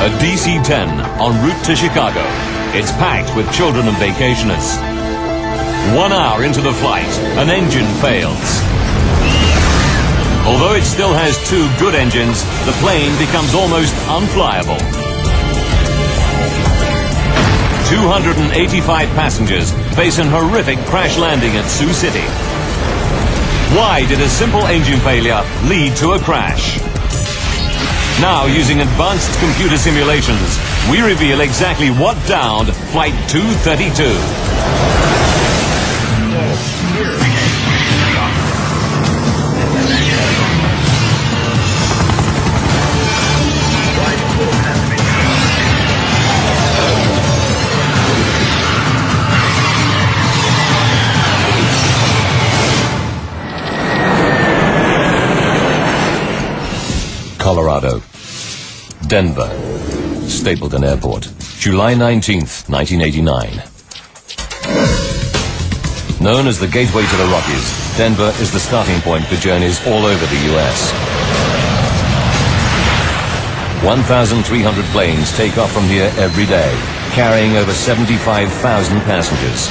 A DC-10 en route to Chicago. It's packed with children and vacationers. 1 hour into the flight, an engine fails. Although it still has 2 good engines, the plane becomes almost unflyable. 285 passengers face an horrific crash landing at Sioux City. Why did a simple engine failure lead to a crash? Now, using advanced computer simulations, we reveal exactly what downed Flight 232. Colorado, Denver, Stapleton Airport, July 19th, 1989. Known as the gateway to the Rockies, Denver is the starting point for journeys all over the U.S. 1,300 planes take off from here every day, carrying over 75,000 passengers.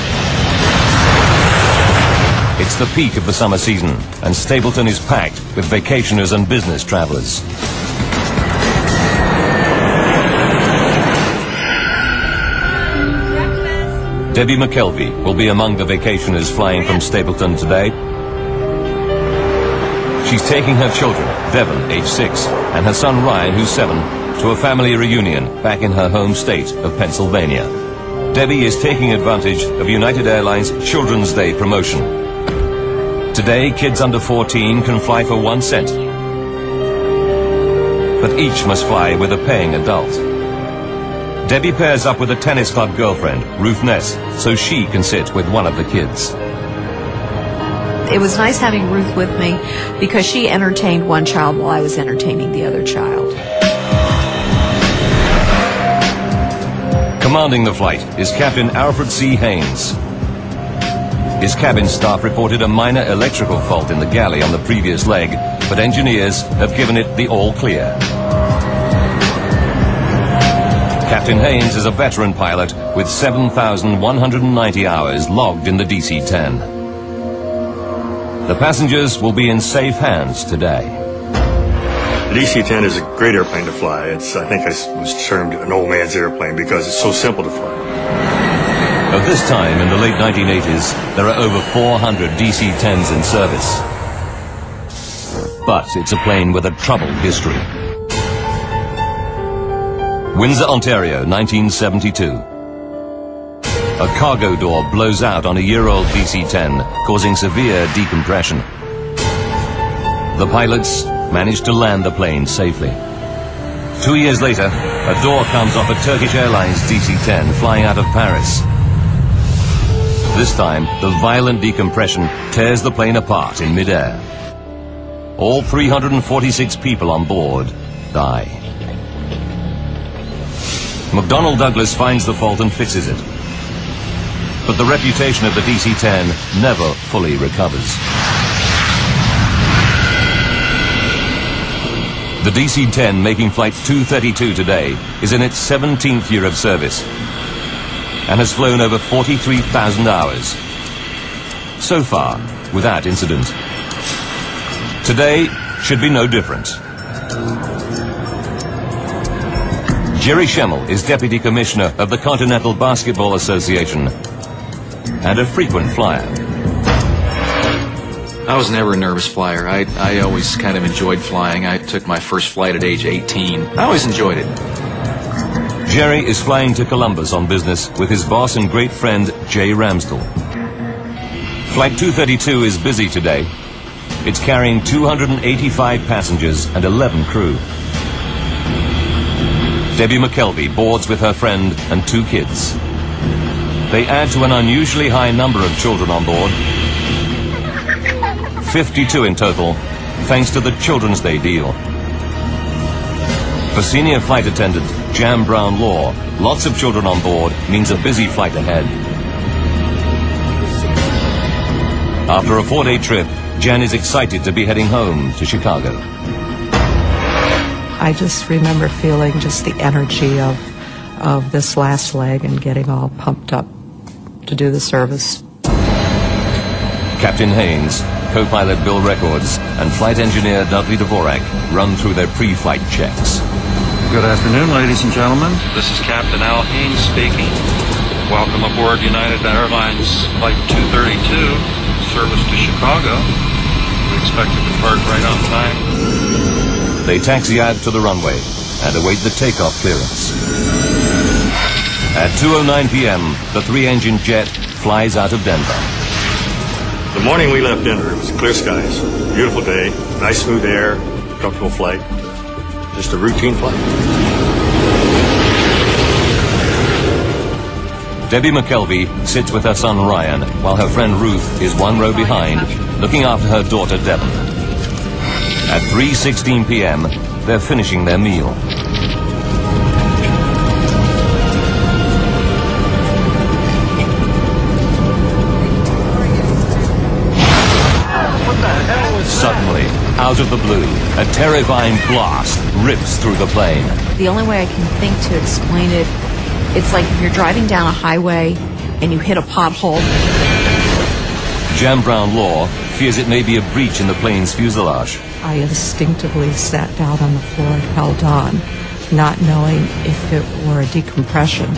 It's the peak of the summer season, and Stapleton is packed with vacationers and business travelers. Debbie McKelvey will be among the vacationers flying from Stapleton today. She's taking her children, Devon, age 6, and her son Ryan, who's 7, to a family reunion back in her home state of Pennsylvania. Debbie is taking advantage of United Airlines Children's Day promotion. Today, kids under 14 can fly for 1 cent. But each must fly with a paying adult. Debbie pairs up with a tennis club girlfriend, Ruth Ness, so she can sit with one of the kids. It was nice having Ruth with me because she entertained one child while I was entertaining the other child. Commanding the flight is Captain Alfred C. Haynes. His cabin staff reported a minor electrical fault in the galley on the previous leg, but engineers have given it the all clear. Captain Haynes is a veteran pilot with 7,190 hours logged in the DC-10. The passengers will be in safe hands today. The DC-10 is a great airplane to fly. I think I was termed an old man's airplane because it's so simple to fly. At this time, in the late 1980s, there are over 400 DC-10s in service. But it's a plane with a troubled history. Windsor, Ontario, 1972. A cargo door blows out on a year-old DC-10, causing severe decompression. The pilots managed to land the plane safely. 2 years later, a door comes off a Turkish Airlines DC-10 flying out of Paris. This time, the violent decompression tears the plane apart in mid-air. All 346 people on board die. McDonnell Douglas finds the fault and fixes it. But the reputation of the DC-10 never fully recovers. The DC-10 making Flight 232 today is in its 17th year of service and has flown over 43,000 hours. So far, without incident. Today should be no different. Jerry Schemmel is Deputy Commissioner of the Continental Basketball Association and a frequent flyer. I was never a nervous flyer. I always kind of enjoyed flying. I took my first flight at age 18. I always enjoyed it. Jerry is flying to Columbus on business with his boss and great friend, Jay Ramsdell. Flight 232 is busy today. It's carrying 285 passengers and 11 crew. Debbie McKelvey boards with her friend and 2 kids. They add to an unusually high number of children on board. 52 in total, thanks to the Children's Day deal. For senior flight attendant Jan Brown Law, lots of children on board means a busy flight ahead. After a 4-day trip, Jan is excited to be heading home to Chicago. I just remember feeling just the energy of this last leg and getting all pumped up to do the service. Captain Haynes, co-pilot Bill Records, and flight engineer Dudley Dvorak run through their pre-flight checks. Good afternoon, ladies and gentlemen. This is Captain Al Haynes speaking. Welcome aboard United Airlines Flight 232, service to Chicago. We expect to depart right on time. They taxi out to the runway and await the takeoff clearance. At 2:09 p.m., the three-engine jet flies out of Denver. The morning we left Denver, it was clear skies, beautiful day, nice smooth air, comfortable flight, just a routine flight. Debbie McKelvey sits with her son Ryan, while her friend Ruth is one row behind, looking after her daughter Devon. At 3:16 p.m., they're finishing their meal. Suddenly, out of the blue, a terrifying blast rips through the plane. The only way I can think to explain it, it's like if you're driving down a highway and you hit a pothole. Jan Brown Law fears it may be a breach in the plane's fuselage. I instinctively sat down on the floor and held on, not knowing if it were a decompression,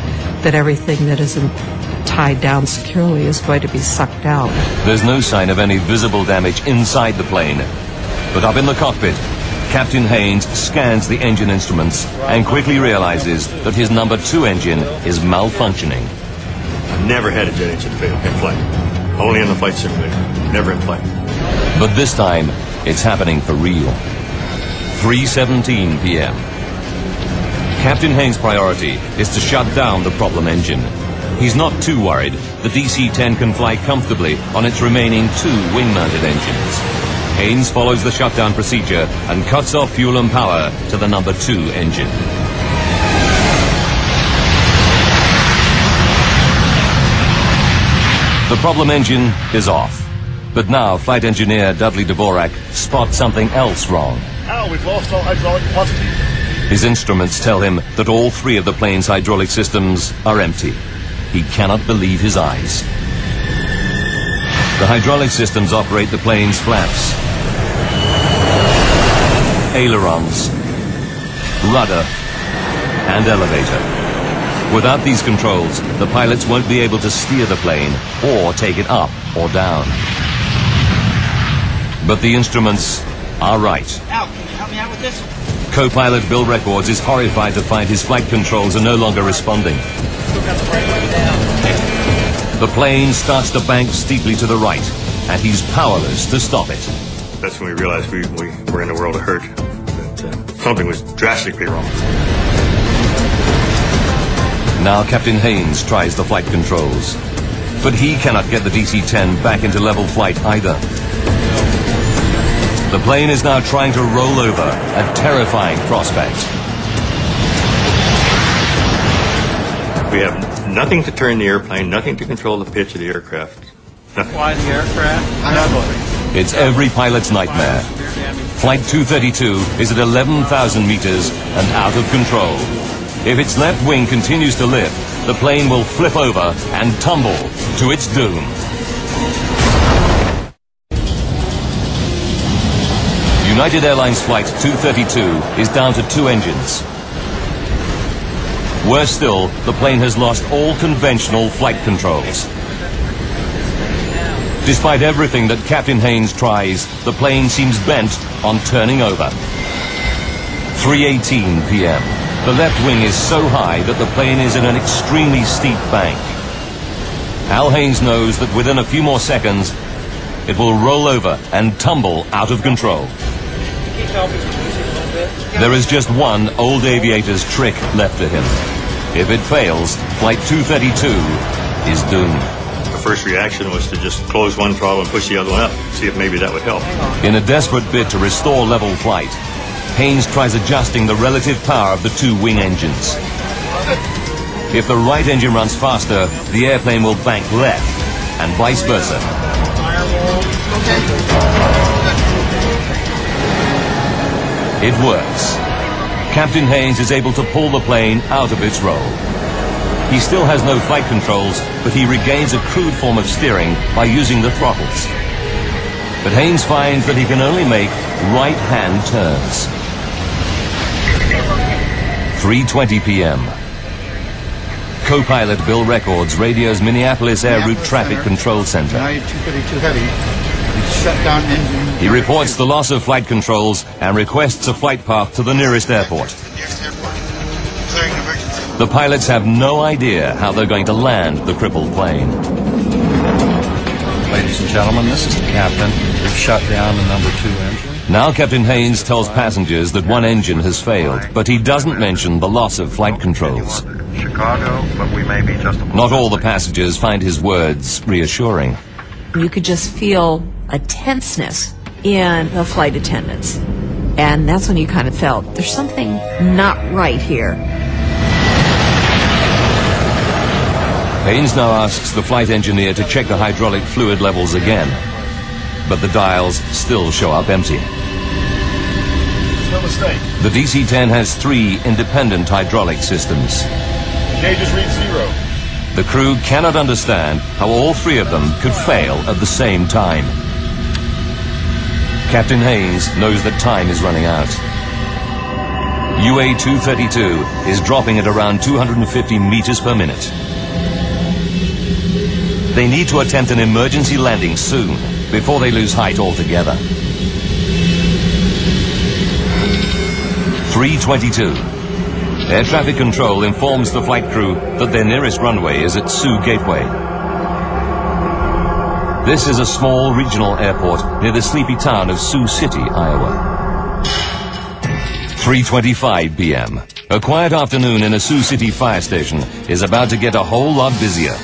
that everything that isn't tied down securely is going to be sucked out. There's no sign of any visible damage inside the plane. But up in the cockpit, Captain Haynes scans the engine instruments and quickly realizes that his number 2 engine is malfunctioning. I've never had a jet engine fail in flight. Only in the flight simulator, never in flight. But this time, it's happening for real. 3:17 p.m. Captain Haynes' priority is to shut down the problem engine. He's not too worried. The DC-10 can fly comfortably on its remaining 2 wing-mounted engines. Haynes follows the shutdown procedure and cuts off fuel and power to the number 2 engine. The problem engine is off. But now flight engineer Dudley Dvorak spots something else wrong. Al, we've lost all hydraulic capacity. His instruments tell him that all 3 of the plane's hydraulic systems are empty. He cannot believe his eyes. The hydraulic systems operate the plane's flaps, ailerons, rudder, and elevator. Without these controls, the pilots won't be able to steer the plane or take it up or down. But the instruments are right. Al, can you help me out with this? Co-pilot Bill Records is horrified to find his flight controls are no longer responding. The plane starts to bank steeply to the right, and he's powerless to stop it. That's when we realized we were in a world of hurt, that something was drastically wrong. Now Captain Haynes tries the flight controls, but he cannot get the DC-10 back into level flight either. The plane is now trying to roll over, a terrifying prospect. We have nothing to turn the airplane, nothing to control the pitch of the aircraft. Nothing. Fly the aircraft? It's every pilot's nightmare. Flight 232 is at 11,000 meters and out of control. If its left wing continues to lift, the plane will flip over and tumble to its doom. United Airlines Flight 232 is down to 2 engines. Worse still, the plane has lost all conventional flight controls. Despite everything that Captain Haynes tries, the plane seems bent on turning over. 3:18 p.m. The left wing is so high that the plane is in an extremely steep bank. Al Haynes knows that within a few more seconds, it will roll over and tumble out of control. There is just one old aviator's trick left to him. If it fails, Flight 232 is doomed. The first reaction was to just close one throttle and push the other one up, see if maybe that would help. In a desperate bid to restore level flight, Haynes tries adjusting the relative power of the 2 wing engines. If the right engine runs faster, the airplane will bank left, and vice versa. It works. Captain Haynes is able to pull the plane out of its roll. He still has no flight controls, but he regains a crude form of steering by using the throttles. But Haynes finds that he can only make right-hand turns. 3:20 p.m. Co-pilot Bill Records radios Minneapolis Air Route Traffic Control Center. 232 heavy. Shut down engine. He reports the loss of flight controls and requests a flight path to the nearest airport. The pilots have no idea how they're going to land the crippled plane. Ladies and gentlemen, this is the captain. We've shut down the number 2 engine. Now Captain Haynes tells passengers that one engine has failed, but he doesn't mention the loss of flight controls. Chicago, but we may be just Not all the passengers find his words reassuring. You could just feel a tenseness in the flight attendants. And that's when you kind of felt, there's something not right here. Haynes now asks the flight engineer to check the hydraulic fluid levels again, but the dials still show up empty. No mistake. The DC-10 has 3 independent hydraulic systems. The gauges read 0. The crew cannot understand how all 3 of them could fail at the same time. Captain Haynes knows that time is running out. UA-232 is dropping at around 250 meters per minute. They need to attempt an emergency landing soon, before they lose height altogether. 3:22. Air traffic control informs the flight crew that their nearest runway is at Sioux Gateway. This is a small regional airport near the sleepy town of Sioux City, Iowa. 3:25 p.m. A quiet afternoon in a Sioux City fire station is about to get a whole lot busier.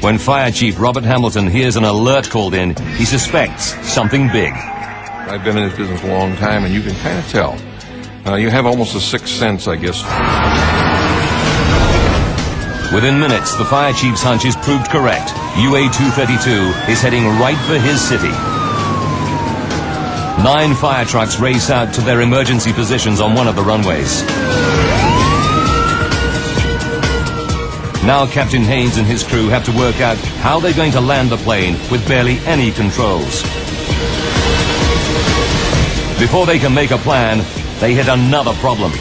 When Fire Chief Robert Hamilton hears an alert called in, he suspects something big. I've been in this business a long time, and you can kind of tell. You have almost a sixth sense, I guess. Within minutes, the fire chief's hunch is proved correct. UA-232 is heading right for his city. 9 fire trucks race out to their emergency positions on one of the runways. Now Captain Haynes and his crew have to work out how they're going to land the plane with barely any controls. Before they can make a plan, they hit another problem.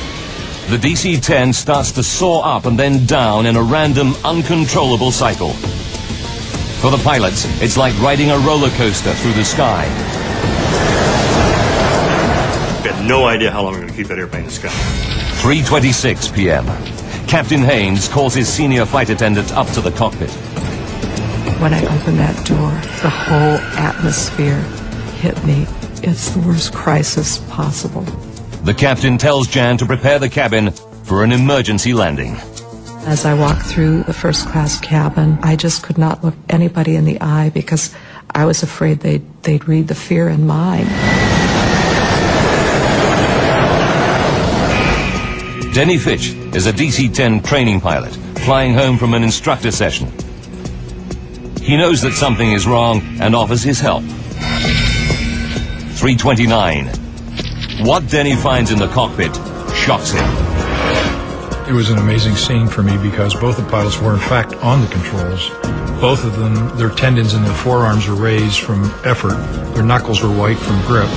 The DC-10 starts to soar up and then down in a random, uncontrollable cycle. For the pilots, it's like riding a roller coaster through the sky. I've got no idea how long we're going to keep that airplane in the sky. 3:26 p.m. Captain Haynes calls his senior flight attendant up to the cockpit. When I opened that door, the whole atmosphere hit me. It's the worst crisis possible. The captain tells Jan to prepare the cabin for an emergency landing. As I walked through the first-class cabin, I just could not look anybody in the eye because I was afraid they'd read the fear in mine. Denny Fitch is a DC-10 training pilot, flying home from an instructor session. He knows that something is wrong and offers his help. 3:29. What Denny finds in the cockpit shocks him. It was an amazing scene for me because both the pilots were in fact on the controls. Both of them, their tendons in their forearms were raised from effort. Their knuckles were white from grip.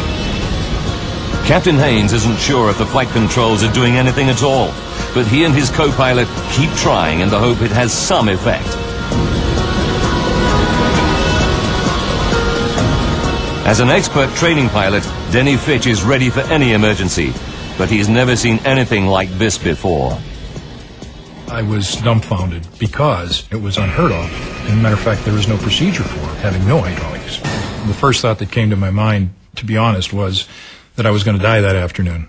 Captain Haynes isn't sure if the flight controls are doing anything at all, but he and his co-pilot keep trying in the hope it has some effect. As an expert training pilot, Denny Fitch is ready for any emergency, but he's never seen anything like this before. I was dumbfounded because it was unheard of. As a matter of fact, there was no procedure for it, having no hydraulics. The first thought that came to my mind, to be honest, was that I was going to die that afternoon.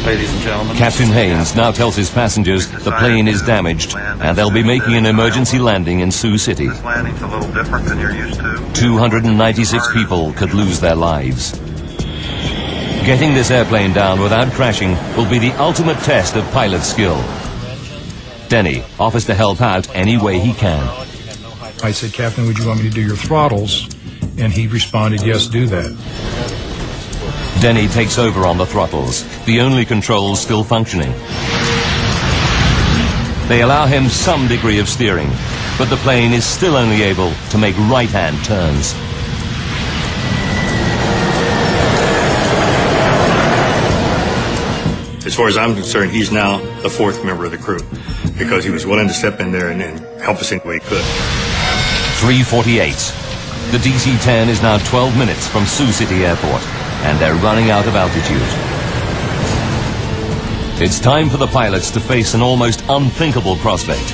Ladies and gentlemen. Captain Haynes now tells his passengers the plane is damaged and they'll be making an emergency landing in Sioux City. This landing's a little different than you're used to. 296 people could lose their lives. Getting this airplane down without crashing will be the ultimate test of pilot skill. Denny offers to help out any way he can. I said, Captain, would you want me to do your throttles? And he responded, yes, do that. Denny takes over on the throttles, the only controls still functioning. They allow him some degree of steering, but the plane is still only able to make right-hand turns. As far as I'm concerned, he's now the fourth member of the crew because he was willing to step in there and help us any way he could. 3:48. The DC-10 is now 12 minutes from Sioux City Airport, and they're running out of altitude. It's time for the pilots to face an almost unthinkable prospect.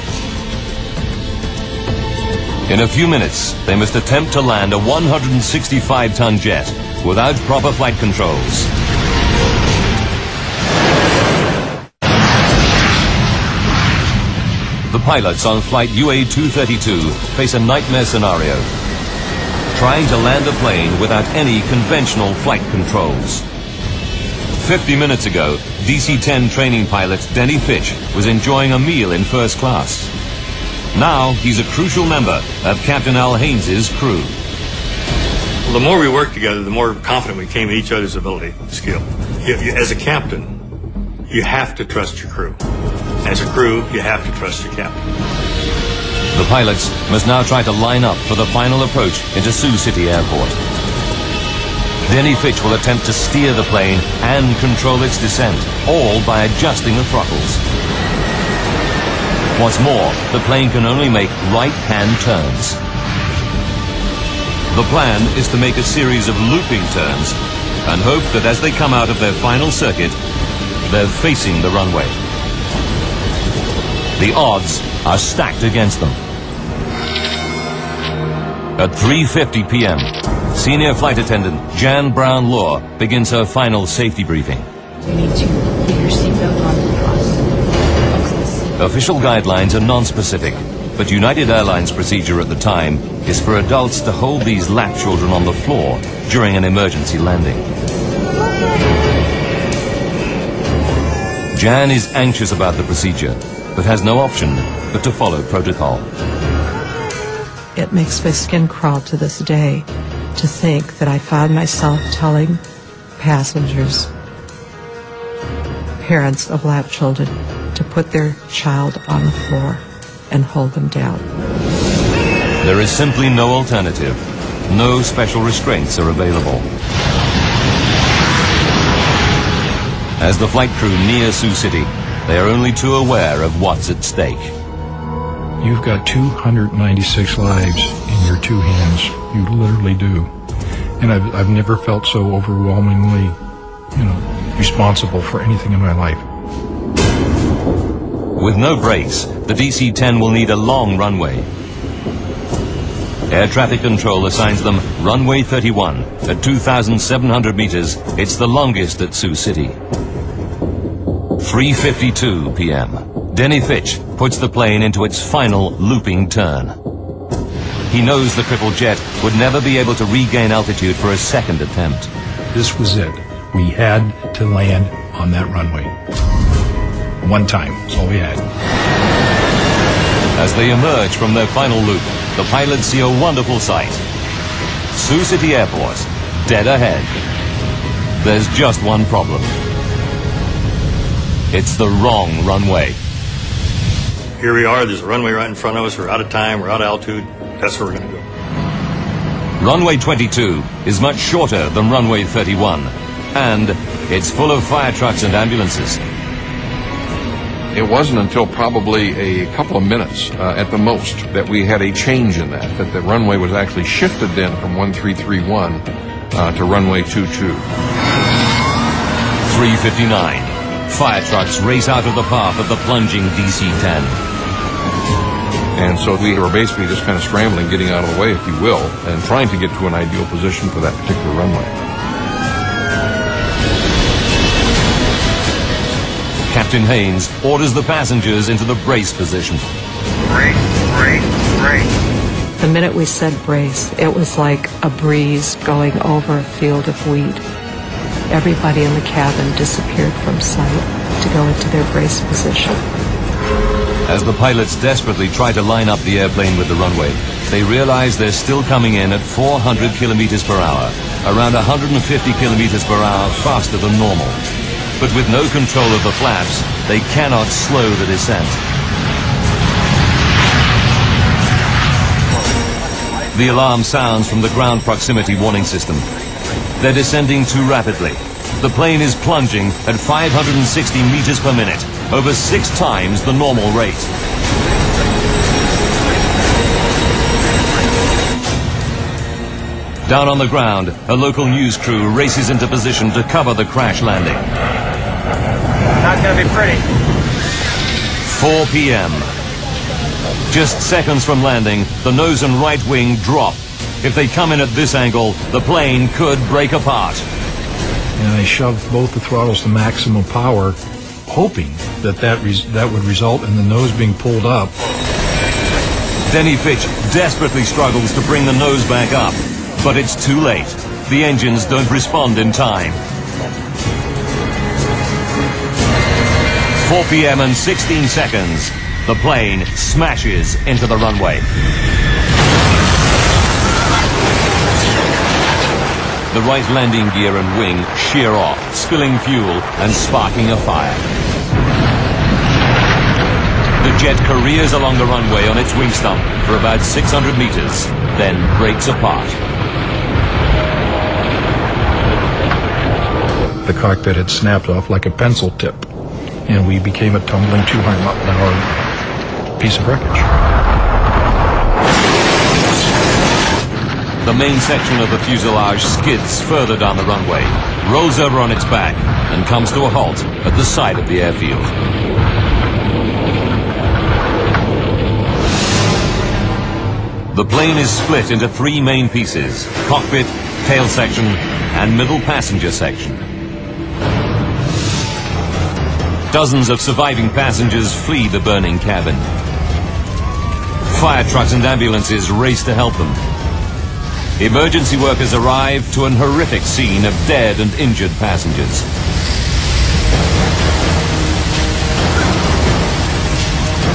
In a few minutes, they must attempt to land a 165-ton jet without proper flight controls. The pilots on flight UA-232 face a nightmare scenario, trying to land a plane without any conventional flight controls. 50 minutes ago, DC-10 training pilot Denny Fitch was enjoying a meal in first class. Now he's a crucial member of Captain Al Haynes' crew. Well, the more we worked together, the more confident we became in each other's ability, skill. As a captain, you have to trust your crew. As a crew, you have to trust your captain. The pilots must now try to line up for the final approach into Sioux City Airport. Denny Fitch will attempt to steer the plane and control its descent, all by adjusting the throttles. What's more, the plane can only make right-hand turns. The plan is to make a series of looping turns and hope that as they come out of their final circuit, they're facing the runway. The odds are stacked against them. At 3:50 p.m., Senior Flight Attendant Jan Brown-Law begins her final safety briefing. You need to keep your seatbelt on and cross. Official guidelines are non-specific, but United Airlines procedure at the time is for adults to hold these lap children on the floor during an emergency landing. Jan is anxious about the procedure, but has no option but to follow protocol. It makes my skin crawl to this day to think that I found myself telling passengers, parents of lap children, to put their child on the floor and hold them down. There is simply no alternative. No special restraints are available. As the flight crew near Sioux City, they are only too aware of what's at stake. You've got 296 lives in your two hands. You literally do. And I've never felt so overwhelmingly, responsible for anything in my life. With no brakes, the DC-10 will need a long runway. Air traffic control assigns them runway 31 at 2,700 meters. It's the longest at Sioux City. 3:52 p.m. Denny Fitch puts the plane into its final looping turn. He knows the triple jet would never be able to regain altitude for a second attempt. This was it. We had to land on that runway. One time. That's all we had. As they emerge from their final loop, the pilots see a wonderful sight. Sioux City Airport, dead ahead. There's just one problem. It's the wrong runway. Here we are, there's a runway right in front of us, we're out of time, we're out of altitude, that's where we're going to go. Runway 22 is much shorter than runway 31, and it's full of fire trucks and ambulances. It wasn't until probably a couple of minutes at the most that we had a change in that the runway was actually shifted then from 1331 to runway 22. 3:59. Fire trucks race out of the path of the plunging DC-10. And so we were basically just kind of scrambling, getting out of the way, if you will, and trying to get to an ideal position for that particular runway. Captain Haynes orders the passengers into the brace position. Brace, brace, brace. The minute we said brace, it was like a breeze going over a field of wheat. Everybody in the cabin disappeared from sight to go into their brace position. As the pilots desperately try to line up the airplane with the runway, they realize they're still coming in at 400 kilometers per hour. around 150 kilometers per hour faster than normal. But with no control of the flaps, they cannot slow the descent. The alarm sounds from the ground proximity warning system. They're descending too rapidly. The plane is plunging at 560 meters per minute, over 6 times the normal rate. Down on the ground, a local news crew races into position to cover the crash landing. Not going to be pretty. 4 p.m. Just seconds from landing, the nose and right wing drop. If they come in at this angle, the plane could break apart. And I shoved both the throttles to maximum power, hoping that would result in the nose being pulled up. Denny Fitch desperately struggles to bring the nose back up, but it's too late. The engines don't respond in time. 4 p.m. and 16 seconds. The plane smashes into the runway. The right landing gear and wing shear off, spilling fuel and sparking a fire. The jet careers along the runway on its wing stump for about 600 meters, then breaks apart. The cockpit had snapped off like a pencil tip, and we became a tumbling 200-mile-an-hour piece of wreckage. The main section of the fuselage skids further down the runway, rolls over on its back, and comes to a halt at the side of the airfield. The plane is split into 3 main pieces: cockpit, tail section, and middle passenger section. Dozens of surviving passengers flee the burning cabin. Fire trucks and ambulances race to help them. Emergency workers arrive to an horrific scene of dead and injured passengers.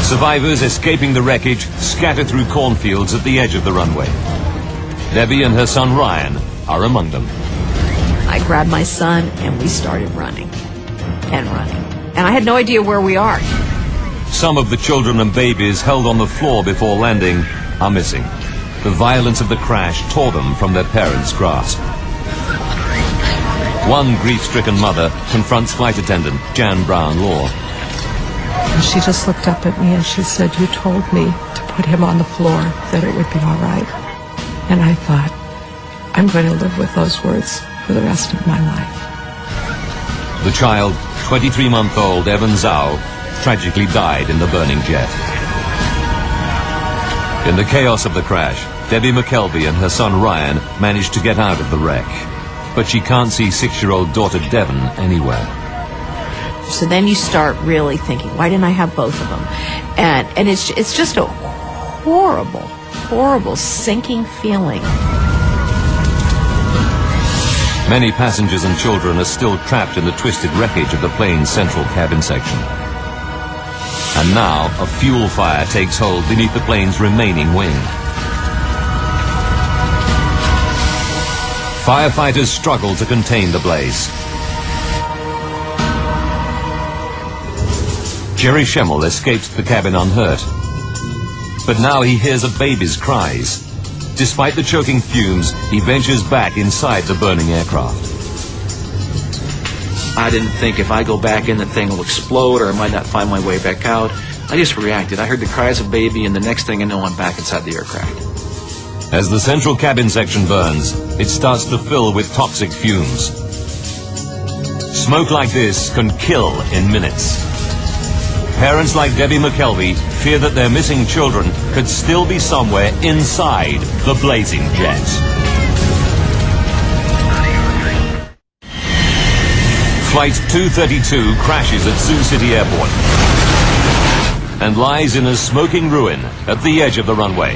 Survivors escaping the wreckage scatter through cornfields at the edge of the runway. Debbie and her son Ryan are among them. I grabbed my son and we started running and running. And I had no idea where we are. Some of the children and babies held on the floor before landing are missing. The violence of the crash tore them from their parents' grasp. One grief-stricken mother confronts flight attendant Jan Brown-Law. And she just looked up at me and she said, "You told me to put him on the floor, that it would be all right." And I thought, I'm going to live with those words for the rest of my life. The child, 23-month-old Evan Zhao, tragically died in the burning jet. In the chaos of the crash, Debbie McKelvey and her son Ryan managed to get out of the wreck. But she can't see 6-year-old daughter Devon anywhere. So then you start really thinking, why didn't I have both of them? And it's just a horrible, horrible sinking feeling. Many passengers and children are still trapped in the twisted wreckage of the plane's central cabin section. And now a fuel fire takes hold beneath the plane's remaining wing. Firefighters struggle to contain the blaze. Jerry Schemmel escapes the cabin unhurt. But now he hears a baby's cries. Despite the choking fumes, he ventures back inside the burning aircraft. I didn't think if I go back in, the thing will explode or I might not find my way back out. I just reacted. I heard the cries of baby, and the next thing I know, I'm back inside the aircraft. As the central cabin section burns, it starts to fill with toxic fumes. Smoke like this can kill in minutes. Parents like Debbie McKelvey fear that their missing children could still be somewhere inside the blazing jet. Flight 232 crashes at Sioux City Airport and lies in a smoking ruin at the edge of the runway.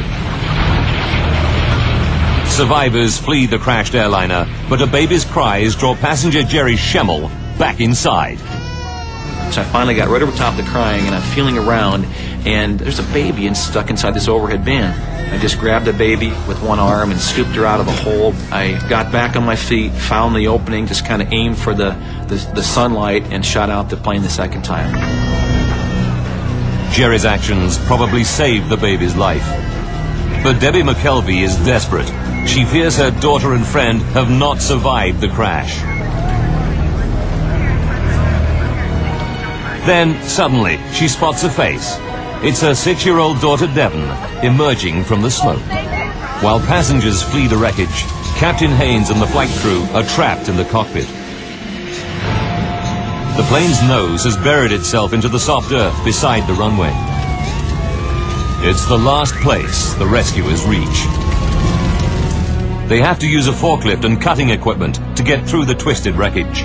Survivors flee the crashed airliner, but a baby's cries draw passenger Jerry Schemmel back inside. So I finally got right over top of the crying, and I'm feeling around, and there's a baby stuck inside this overhead bin. I just grabbed the baby with one arm and scooped her out of the hole. I got back on my feet, found the opening, just kind of aimed for the sunlight, and shot out the plane the second time. Jerry's actions probably saved the baby's life. But Debbie McKelvey is desperate. She fears her daughter and friend have not survived the crash. Then, suddenly, she spots a face. It's her 6-year-old daughter, Devon, emerging from the smoke. While passengers flee the wreckage, Captain Haynes and the flight crew are trapped in the cockpit. The plane's nose has buried itself into the soft earth beside the runway. It's the last place the rescuers reach. They have to use a forklift and cutting equipment to get through the twisted wreckage.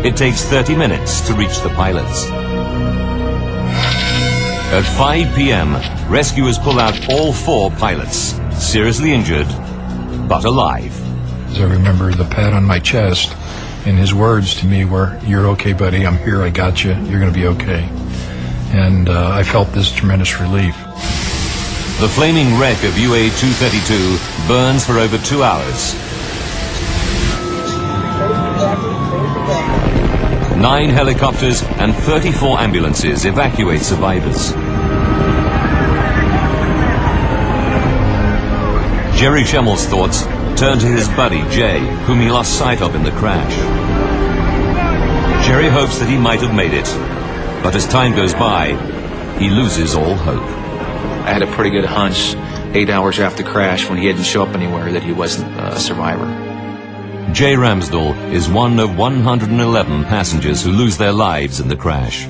It takes 30 minutes to reach the pilots. At 5 p.m., rescuers pull out all 4 pilots, seriously injured, but alive. I remember the pat on my chest, and his words to me were, "You're okay, buddy, I'm here, I got you, you're going to be okay." And I felt this tremendous relief. The flaming wreck of UA-232 burns for over 2 hours. 9 helicopters and 34 ambulances evacuate survivors. Jerry Schemmel's thoughts turn to his buddy, Jay, whom he lost sight of in the crash. Jerry hopes that he might have made it, but as time goes by, he loses all hope. I had a pretty good hunch 8 hours after the crash, when he didn't show up anywhere, that he wasn't a survivor. Jay Ramsdell is one of 111 passengers who lose their lives in the crash.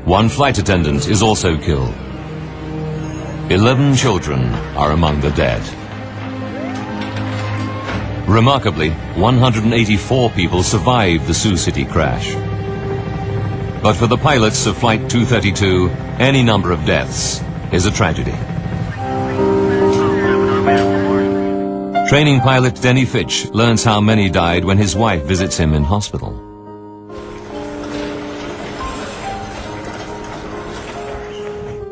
1 flight attendant is also killed. 11 children are among the dead. Remarkably, 184 people survived the Sioux City crash. But for the pilots of Flight 232, any number of deaths is a tragedy. Training pilot Denny Fitch learns how many died when his wife visits him in hospital.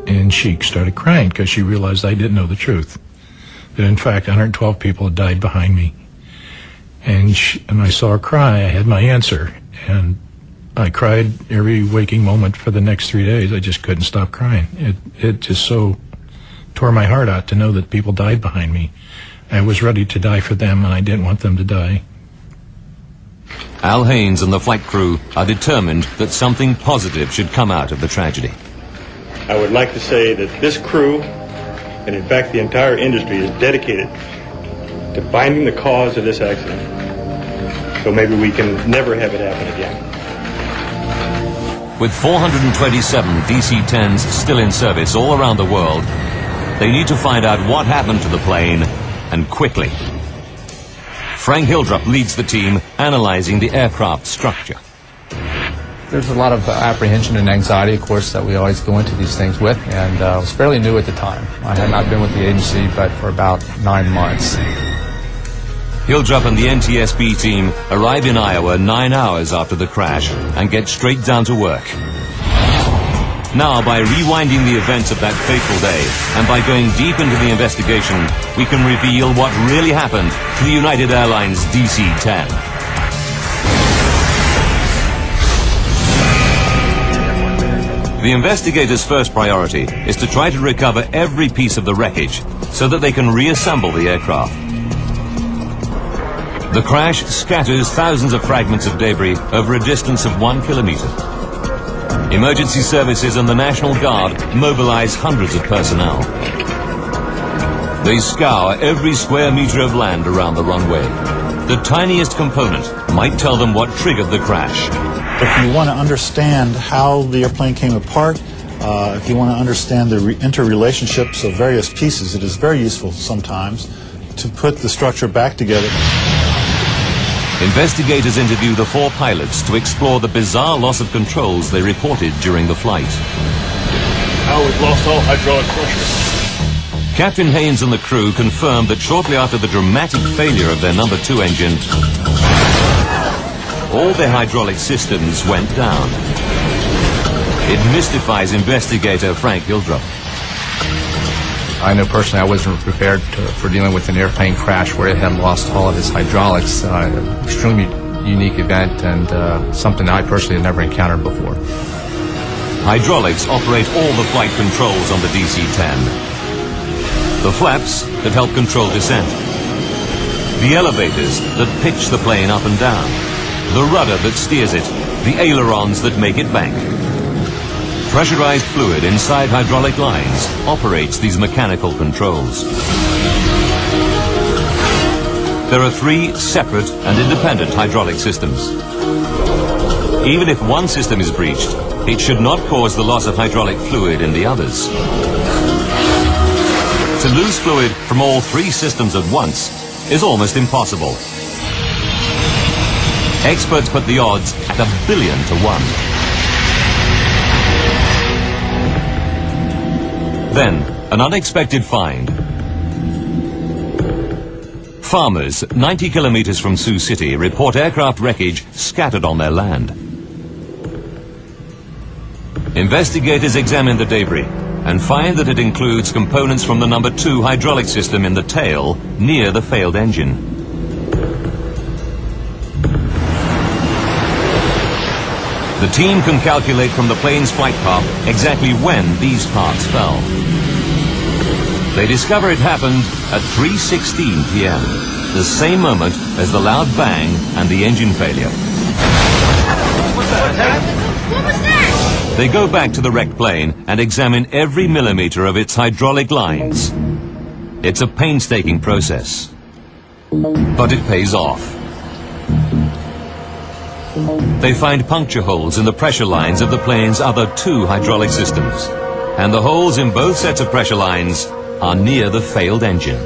And she started crying because she realized I didn't know the truth. That in fact 112 people had died behind me. And I saw her cry. I had my answer. And I cried every waking moment for the next 3 days. I just couldn't stop crying. It just so tore my heart out to know that people died behind me. I was ready to die for them, and I didn't want them to die. Al Haynes and the flight crew are determined that something positive should come out of the tragedy. I would like to say that this crew, and in fact the entire industry, is dedicated to finding the cause of this accident, so maybe we can never have it happen again. With 427 DC-10s still in service all around the world, they need to find out what happened to the plane, and quickly. Frank Hildrup leads the team analyzing the aircraft structure. There's a lot of apprehension and anxiety, of course, that we always go into these things with, and I was fairly new at the time. I had not been with the agency but for about 9 months. Hildrup and the NTSB team arrive in Iowa 9 hours after the crash and get straight down to work. Now, by rewinding the events of that fateful day and by going deep into the investigation, we can reveal what really happened to the United Airlines DC-10. The investigators' first priority is to try to recover every piece of the wreckage so that they can reassemble the aircraft. The crash scatters thousands of fragments of debris over a distance of 1 kilometer. Emergency services and the National Guard mobilize hundreds of personnel. They scour every square meter of land around the runway. The tiniest component might tell them what triggered the crash. If you want to understand how the airplane came apart, if you want to understand the interrelationships of various pieces, it is very useful sometimes to put the structure back together. Investigators interview the 4 pilots to explore the bizarre loss of controls they reported during the flight. Now we've lost all hydraulic pressure. Captain Haynes and the crew confirmed that shortly after the dramatic failure of their number 2 engine, all their hydraulic systems went down. It mystifies investigator Frank Gildrup. I know personally I wasn't prepared for dealing with an airplane crash where it had lost all of its hydraulics. Extremely unique event and something I personally had never encountered before. Hydraulics operate all the flight controls on the DC-10. The flaps that help control descent. The elevators that pitch the plane up and down. The rudder that steers it. The ailerons that make it bank. Pressurized fluid inside hydraulic lines operates these mechanical controls. There are 3 separate and independent hydraulic systems. Even if one system is breached, it should not cause the loss of hydraulic fluid in the others. To lose fluid from all 3 systems at once is almost impossible. Experts put the odds at 1 billion to 1. Then, an unexpected find. Farmers 90 kilometers from Sioux City report aircraft wreckage scattered on their land. Investigators examine the debris and find that it includes components from the number 2 hydraulic system in the tail near the failed engine. The team can calculate from the plane's flight path exactly when these parts fell. They discover it happened at 3:16 p.m., the same moment as the loud bang and the engine failure. What was that? They go back to the wrecked plane and examine every millimeter of its hydraulic lines. It's a painstaking process, but it pays off. They find puncture holes in the pressure lines of the plane's other 2 hydraulic systems, and the holes in both sets of pressure lines are near the failed engine.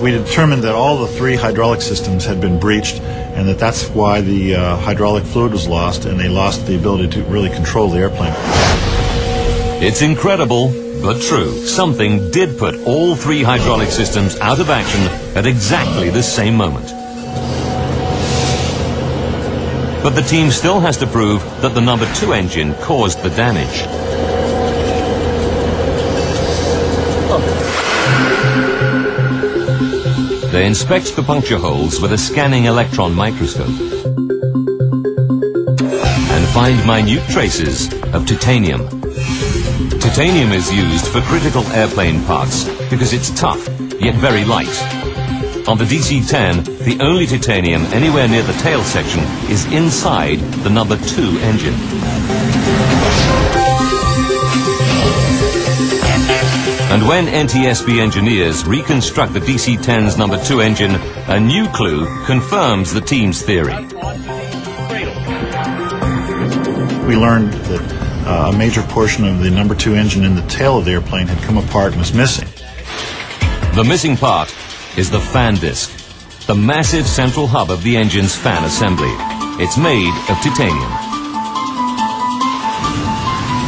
We determined that all the 3 hydraulic systems had been breached, and that's why the hydraulic fluid was lost, and they lost the ability to really control the airplane. It's incredible, but true. Something did put all 3 hydraulic systems out of action at exactly the same moment. But the team still has to prove that the number 2 engine caused the damage. They inspect the puncture holes with a scanning electron microscope and find minute traces of titanium. Titanium is used for critical airplane parts because it's tough, yet very light. On the DC-10, the only titanium anywhere near the tail section is inside the number 2 engine. And when NTSB engineers reconstruct the DC-10's number 2 engine, a new clue confirms the team's theory. We learned that a major portion of the number 2 engine in the tail of the airplane had come apart and was missing. The missing part is the fan disc, the massive central hub of the engine's fan assembly. It's made of titanium.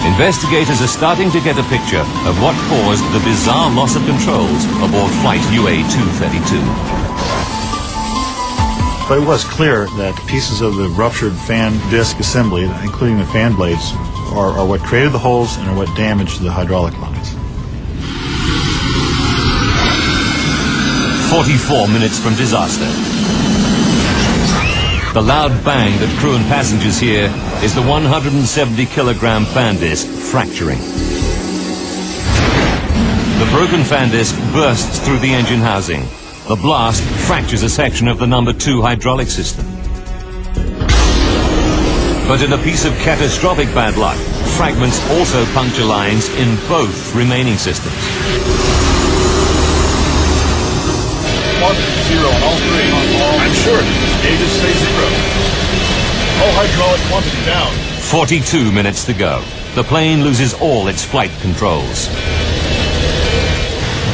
Investigators are starting to get a picture of what caused the bizarre loss of controls aboard flight UA-232. But it was clear that pieces of the ruptured fan disc assembly, including the fan blades, are what created the holes and are what damaged the hydraulic lines. 44 minutes from disaster. The loud bang that crew and passengers hear is the 170-kilogram fan disc fracturing. The broken fan disc bursts through the engine housing. The blast fractures a section of the number 2 hydraulic system. But in a piece of catastrophic bad luck, fragments also puncture lines in both remaining systems. 1, 0 on all 3. I'm sure. Gauges say 0. All hydraulic quantity down. 42 minutes to go. The plane loses all its flight controls.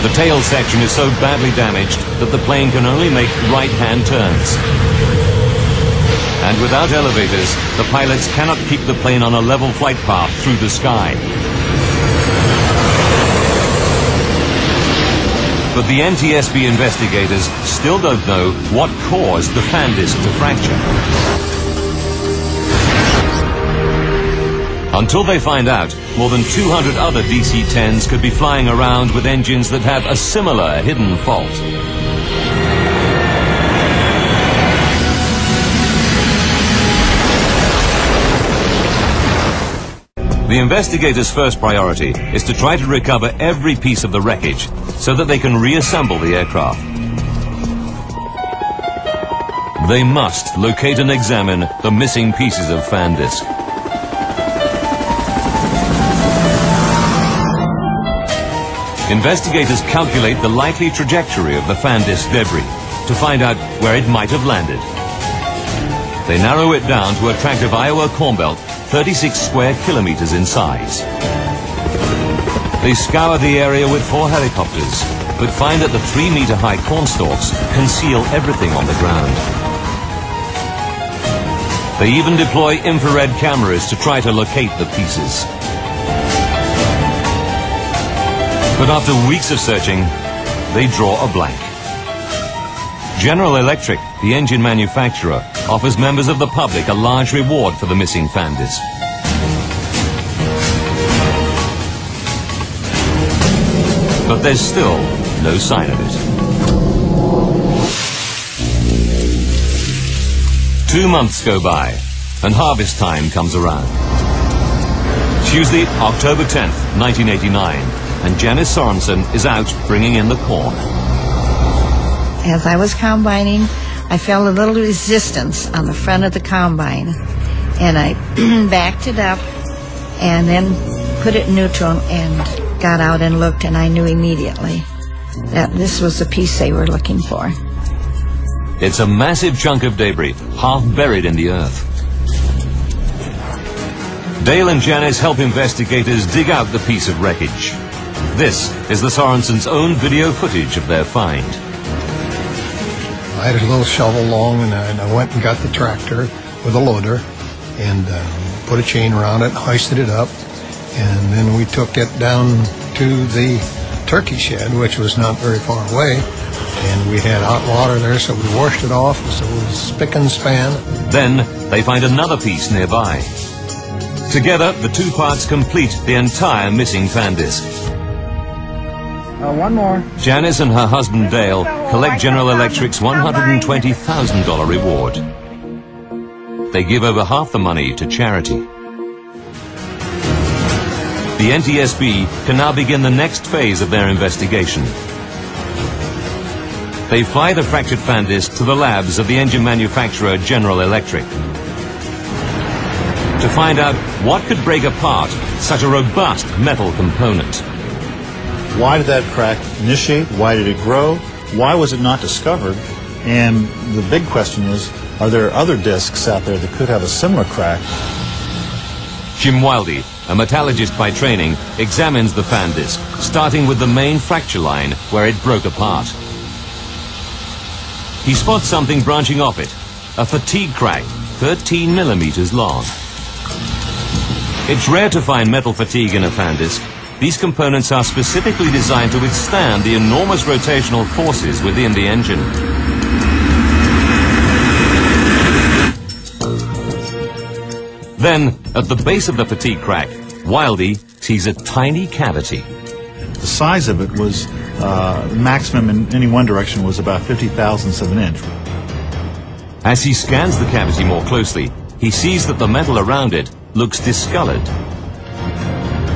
The tail section is so badly damaged that the plane can only make right-hand turns. And without elevators, the pilots cannot keep the plane on a level flight path through the sky. But the NTSB investigators still don't know what caused the fan disc to fracture. Until they find out, more than 200 other DC-10s could be flying around with engines that have a similar hidden fault. The investigators' first priority is to try to recover every piece of the wreckage so that they can reassemble the aircraft. They must locate and examine the missing pieces of fan disc. Investigators calculate the likely trajectory of the fan disc debris to find out where it might have landed. They narrow it down to a tract of Iowa corn belt 36 square kilometers in size. They scour the area with 4 helicopters, but find that the 3-meter-high cornstalks conceal everything on the ground. They even deploy infrared cameras to try to locate the pieces. But after weeks of searching, they draw a blank. General Electric, the engine manufacturer, offers members of the public a large reward for the missing fan disc. But there's still no sign of it. 2 months go by, and harvest time comes around. Tuesday, October 10th, 1989, and Janice Sorensen is out bringing in the corn. As I was combining, I felt a little resistance on the front of the combine, and I backed it up and then put it in neutral and got out and looked, and I knew immediately that this was the piece they were looking for. It's a massive chunk of debris, half buried in the earth. Dale and Janice help investigators dig out the piece of wreckage. This is the Sorensens' own video footage of their find. I had a little shovel long, and I went and got the tractor with a loader and put a chain around it, hoisted it up, and then we took it down to the turkey shed, which was not very far away, and we had hot water there, so we washed it off, so it was spick and span. Then they find another piece nearby. Together, the 2 parts complete the entire missing fan disc. One more. Janice and her husband Dale collect General Electric's $120,000 reward. They give over half the money to charity. The NTSB can now begin the next phase of their investigation. They fly the fractured fan disc to the labs of the engine manufacturer General Electric to find out what could break apart such a robust metal component. Why did that crack initiate? Why did it grow? Why was it not discovered? And the big question is, are there other discs out there that could have a similar crack? Jim Wildey, a metallurgist by training, examines the fan disc, starting with the main fracture line where it broke apart. He spots something branching off it, a fatigue crack, 13 millimeters long. It's rare to find metal fatigue in a fan disc. These components are specifically designed to withstand the enormous rotational forces within the engine. Then, at the base of the fatigue crack, Wildey sees a tiny cavity. The size of it was, maximum in any one direction was about 50 thousandths of an inch. As he scans the cavity more closely, he sees that the metal around it looks discolored.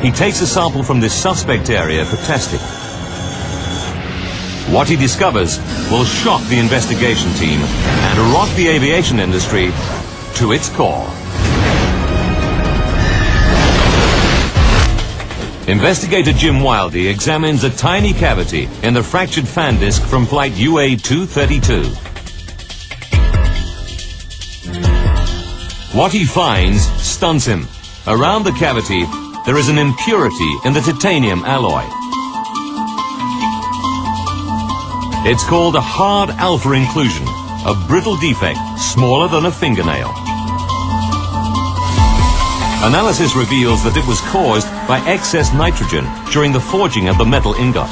He takes a sample from this suspect area for testing. What he discovers will shock the investigation team and rock the aviation industry to its core. Investigator Jim Wildey examines a tiny cavity in the fractured fan disc from flight UA-232. What he finds stuns him. Around the cavity, there is an impurity in the titanium alloy. It's called a hard alpha inclusion, a brittle defect smaller than a fingernail. Analysis reveals that it was caused by excess nitrogen during the forging of the metal ingot.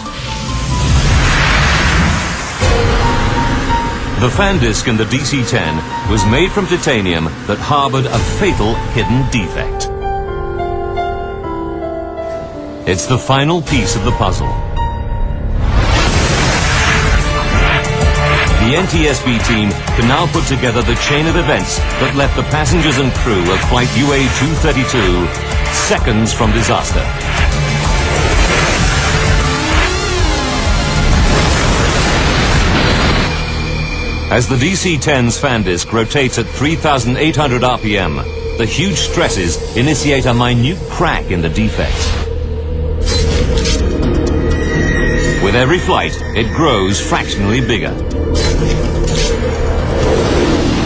The fan disc in the DC-10 was made from titanium that harbored a fatal hidden defect. It's the final piece of the puzzle. The NTSB team can now put together the chain of events that left the passengers and crew of Flight UA-232 seconds from disaster. As the DC-10's fan disc rotates at 3,800 RPM, the huge stresses initiate a minute crack in the defect. With every flight, it grows fractionally bigger.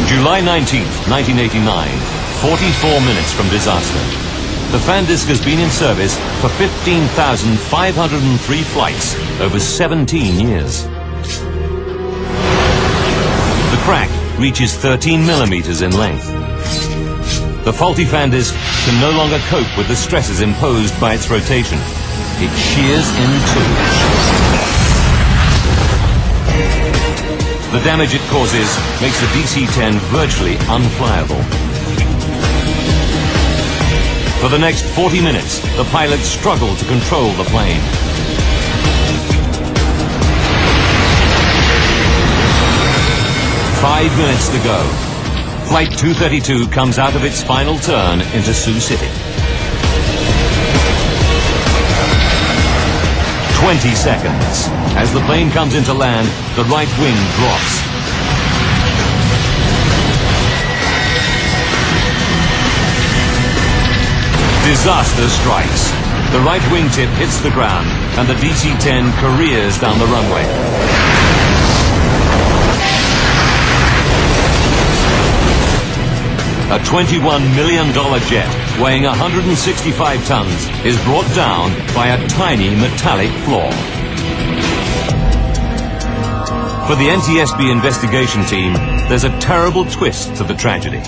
July 19th, 1989, 44 minutes from disaster. The fan disc has been in service for 15,503 flights over 17 years. The crack reaches 13 millimeters in length. The faulty fan disc can no longer cope with the stresses imposed by its rotation. It shears in two. The damage it causes makes the DC-10 virtually unflyable. For the next 40 minutes, the pilots struggle to control the plane. Five minutes to go. Flight 232 comes out of its final turn into Sioux City. 20 seconds. As the plane comes into land, the right wing drops. Disaster strikes. The right wingtip hits the ground, and the DC-10 careers down the runway. A $21 million jet weighing 165 tons is brought down by a tiny metallic floor. For the NTSB investigation team, there's a terrible twist to the tragedy.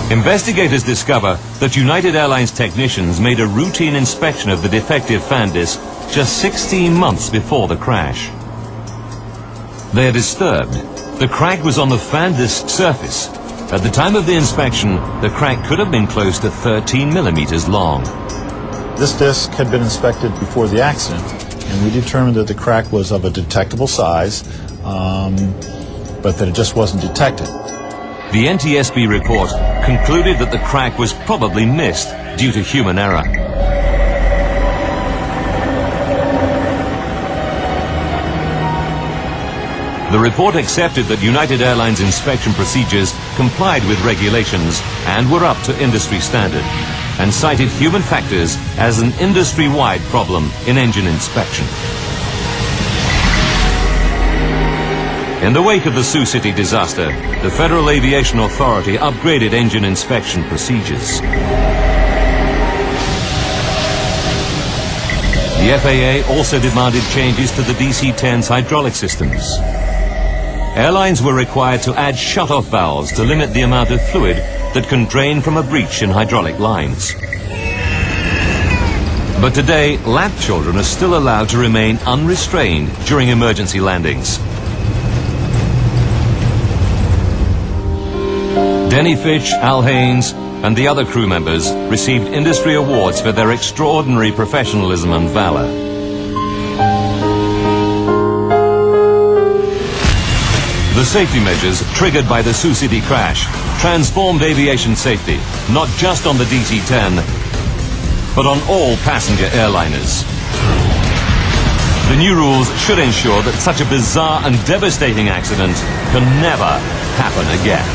Investigators discover that United Airlines technicians made a routine inspection of the defective fan disc just 16 months before the crash. They are disturbed. The crack was on the fan disc surface. At the time of the inspection, the crack could have been close to 13 millimeters long. This disc had been inspected before the accident, and we determined that the crack was of a detectable size, but that it just wasn't detected. The NTSB report concluded that the crack was probably missed due to human error. The report accepted that United Airlines inspection procedures complied with regulations and were up to industry standard, and cited human factors as an industry-wide problem in engine inspection. In the wake of the Sioux City disaster, the Federal Aviation Authority upgraded engine inspection procedures. The FAA also demanded changes to the DC-10's hydraulic systems. Airlines were required to add shut-off valves to limit the amount of fluid that can drain from a breach in hydraulic lines. But today, lab children are still allowed to remain unrestrained during emergency landings. Denny Fitch, Al Haynes, and the other crew members received industry awards for their extraordinary professionalism and valor. The safety measures triggered by the Sioux City crash transformed aviation safety, not just on the DC-10, but on all passenger airliners. The new rules should ensure that such a bizarre and devastating accident can never happen again.